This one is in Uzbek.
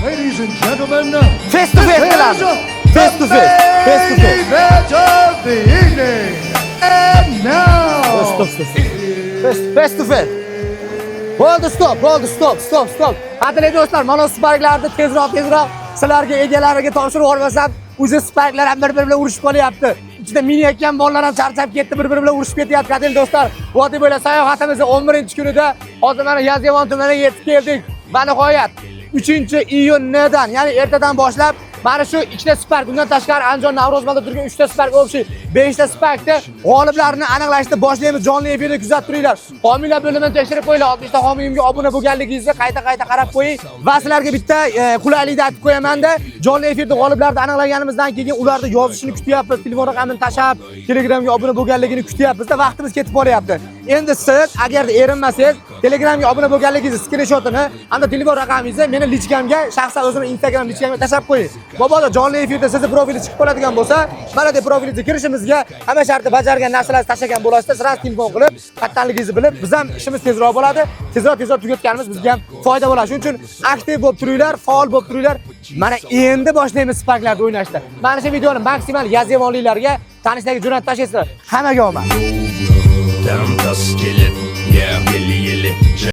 Ladies and gentlemen, Face to face bilan. Face to face. Face to face. Match of the evening. And now. Face to face. Bo'ldi, stop. Qadrli do'stlar, mana sparklarni tezroq sizlarga egalariga topshirib yuborsam, o'zi sparklar ham bir-biri bilan urushib qolyapti. Ichida miniyotgan bolalar ham charchab ketdi, bir-biri bilan urushib ketyapti. Qadrli do'stlar, vodiy bo'ylab sayohatimizning 11-kunida hozir mana Yazyovon tumaniga yetib keldik. Va nihoyat 3-iyundan, ya'ni ertadan boshlab mana shu ikkita spark, bundan tashqari Andijon Navro'zbonda turgan 3 ta spark, o'xshi 5 ta sparkda g'oliblarni aniqlashni boshlaymiz. Jonli efirda kuzatib turinglar. Homiylar bo'limini tekshirib qo'yinglar. 60 ta homiyimga obuna bo'lganligingizni qayta qarab qo'ying. Va sizlarga bitta qulaylikni aytib qo'yaman-da, jonli efirda g'oliblarni aniqlaganimizdan keyin ularni yozishini kutyapmiz. Telefon raqamini tashab, Telegramga obuna bo'lganligini kutyapmiz-da, vaqtimiz ketib qolyapti. Endi siz agarda erinmasangiz, Telegramga obuna bo'lganligingizni skrinshotini, hamda telefon raqamingizni meni lichkamga, shaxsan o'zimning Instagram lichkamga tashab qo'ying. Boboda jonli efirda sizni profilingiz chiqib qoladigan bo'lsa, mana bu profilingizga kirishimizga hamma shartni bajargan narsalarni tashlagan bo'lasiz, siz telefon qilib, qattanligingizni bilib, biz ham ishimiz tezroq bo'ladi. Tezroq tugatganimiz bizga ham foyda bo'ladi. Shuning uchun aktiv bo'lib turinglar, faol bo'lib turinglar. Mana endi boshlaymiz sparklarda o'ynashni. Mana shu videoni maksimal Yazyovonliklarga tanishdagi jo'natib tashlaysizlar. Hammaga omad. Damn, the skillet